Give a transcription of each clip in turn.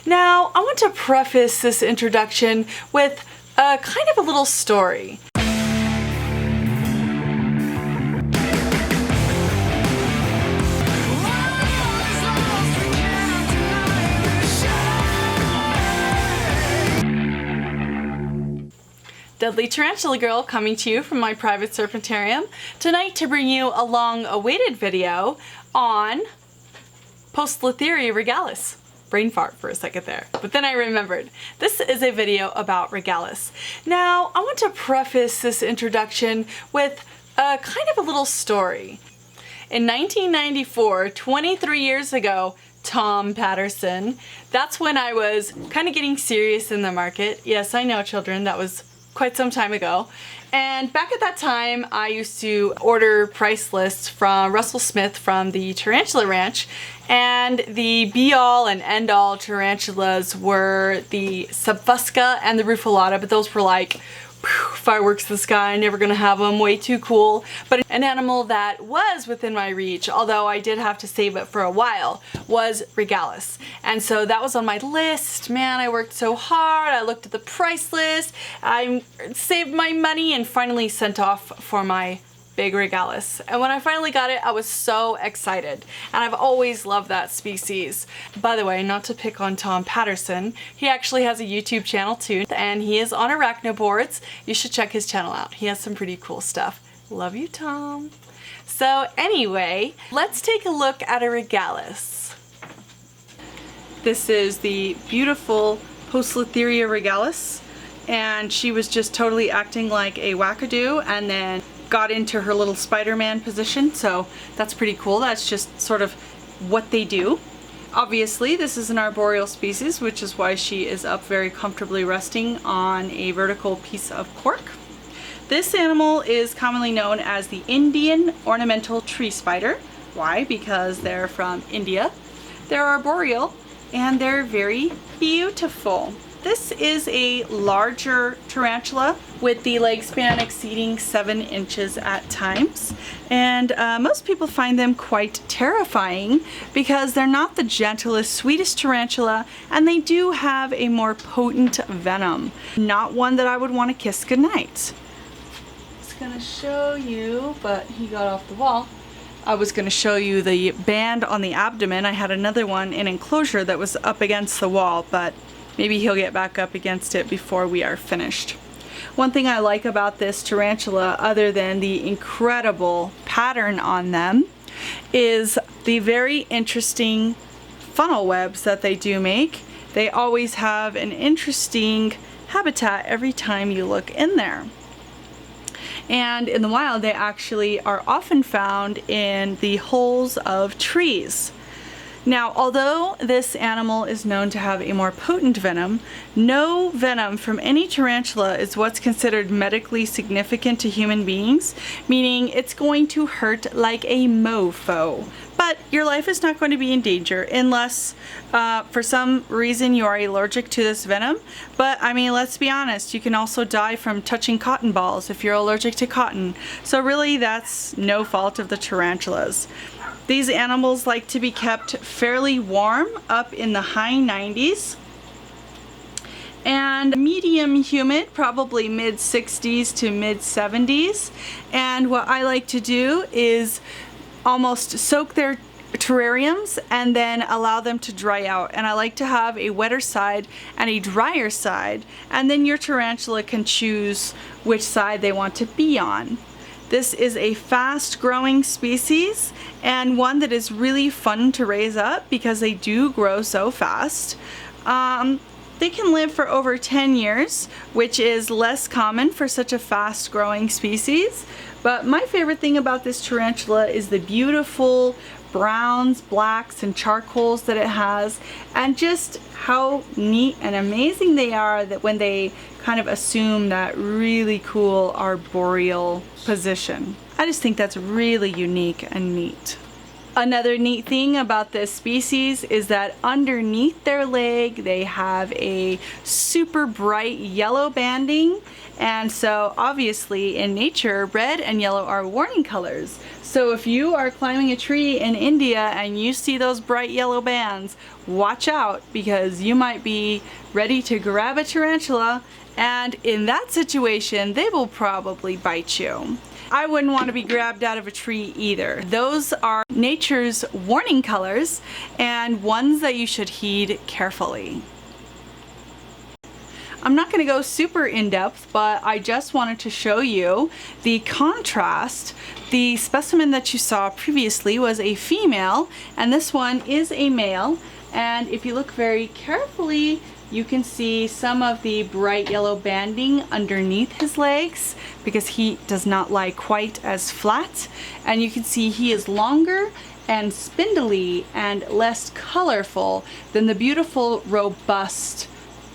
Now, I want to preface this introduction with a kind of a little story. Deadly Tarantula Girl coming to you from my private serpentarium tonight to bring you a long-awaited video on Poecilotheria regalis. Brain fart for a second there, but then I remembered. This is a video about regalis. Now, I want to preface this introduction with a kind of a little story. In 1994, 23 years ago, Tom Patterson, that's when I was kind of getting serious in the market. Yes, I know, children, that was quite some time ago. And back at that time, I used to order price lists from Russell Smith from the Tarantula Ranch, and the be-all and end-all tarantulas were the Subfusca and the Rufilata, but those were like fireworks in the sky, never gonna have them, way too cool. But an animal that was within my reach, although I did have to save it for a while, was regalis. And so that was on my list. Man, I worked so hard. I looked at the price list, I saved my money, and finally sent off for my big regalis. And when I finally got it, I was so excited. And I've always loved that species. By the way, not to pick on Tom Patterson, he actually has a YouTube channel too, and he is on arachnoboards. You should check his channel out. He has some pretty cool stuff. Love you, Tom. So anyway, let's take a look at a regalis. This is the beautiful Poecilotheria regalis, and she was just totally acting like a wackadoo, and then got into her little Spider-Man position, so that's pretty cool. That's just sort of what they do. Obviously, this is an arboreal species, which is why she is up very comfortably resting on a vertical piece of cork. This animal is commonly known as the Indian Ornamental tree spider. Why? Because they're from India. They're arboreal, and they're very beautiful. This is a larger tarantula with the leg span exceeding 7 inches at times, and most people find them quite terrifying because they're not the gentlest, sweetest tarantula, and they do have a more potent venom. Not one that I would want to kiss goodnight. I was gonna show you, but he got off the wall. I was going to show you the band on the abdomen. I had another one in enclosure that was up against the wall, but maybe he'll get back up against it before we are finished. One thing I like about this tarantula, other than the incredible pattern on them, is the very interesting funnel webs that they do make. They always have an interesting habitat every time you look in there. And in the wild, they actually are often found in the holes of trees. Now, although this animal is known to have a more potent venom, no venom from any tarantula is what's considered medically significant to human beings, meaning it's going to hurt like a mofo. But your life is not going to be in danger unless for some reason you are allergic to this venom. But I mean, let's be honest, you can also die from touching cotton balls if you're allergic to cotton. So really, that's no fault of the tarantulas. These animals like to be kept fairly warm, up in the high 90s, and medium humid, probably mid 60s to mid 70s. And what I like to do is almost soak their terrariums and then allow them to dry out. And I like to have a wetter side and a drier side, and then your tarantula can choose which side they want to be on. This is a fast-growing species and one that is really fun to raise up because they do grow so fast. They can live for over 10 years, which is less common for such a fast-growing species. But my favorite thing about this tarantula is the beautiful browns, blacks, and charcoals that it has, and just how neat and amazing they are that when they kind of assume that really cool arboreal position. I just think that's really unique and neat. Another neat thing about this species is that underneath their leg they have a super bright yellow banding, and so obviously in nature red and yellow are warning colors. So if you are climbing a tree in India and you see those bright yellow bands, watch out, because you might be ready to grab a tarantula, and in that situation they will probably bite you. I wouldn't want to be grabbed out of a tree either. Those are nature's warning colors and ones that you should heed carefully. I'm not going to go super in-depth, but I just wanted to show you the contrast. The specimen that you saw previously was a female, and this one is a male. And if you look very carefully, you can see some of the bright yellow banding underneath his legs because he does not lie quite as flat. And you can see he is longer and spindly and less colorful than the beautiful, robust,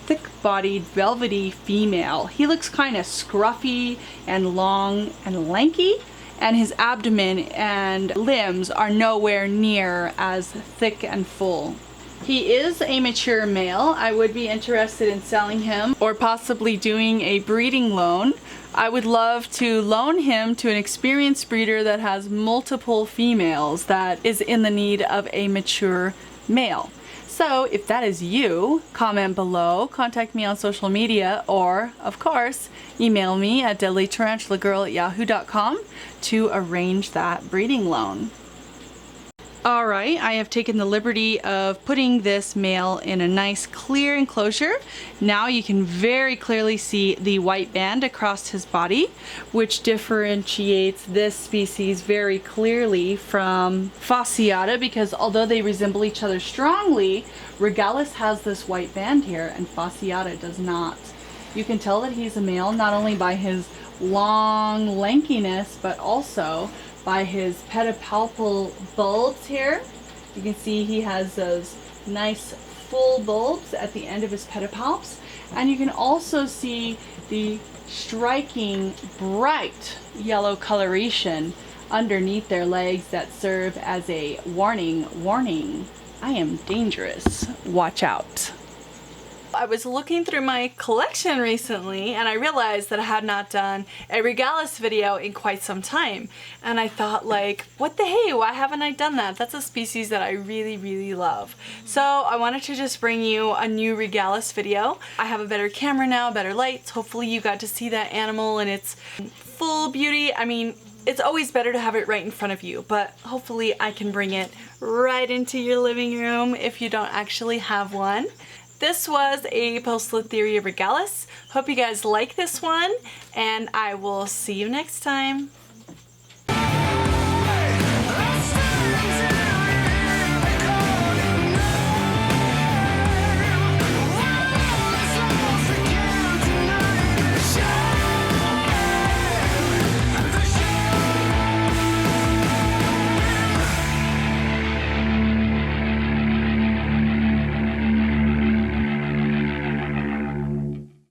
thick-bodied, velvety female. He looks kind of scruffy and long and lanky, and his abdomen and limbs are nowhere near as thick and full. He is a mature male. I would be interested in selling him or possibly doing a breeding loan. I would love to loan him to an experienced breeder that has multiple females that is in the need of a mature male. So if that is you, comment below, contact me on social media, or of course email me at deadlytarantulagirl@yahoo.com to arrange that breeding loan. Alright, I have taken the liberty of putting this male in a nice clear enclosure. Now you can very clearly see the white band across his body, which differentiates this species very clearly from Fasciata, because although they resemble each other strongly, Regalis has this white band here and Fasciata does not. You can tell that he's a male not only by his long lankiness, but also by his pedipalpal bulbs here. You can see he has those nice full bulbs at the end of his pedipalps, and you can also see the striking bright yellow coloration underneath their legs that serve as a warning, I am dangerous, watch out. I was looking through my collection recently and I realized that I had not done a Regalis video in quite some time, and I thought, like, what the hey, why haven't I done that? That's a species that I really love. So I wanted to just bring you a new Regalis video. I have a better camera now, better lights. Hopefully you got to see that animal in its full beauty. I mean, it's always better to have it right in front of you, but hopefully I can bring it right into your living room if you don't actually have one. This was a Poecilotheria regalis. Hope you guys like this one, and I will see you next time.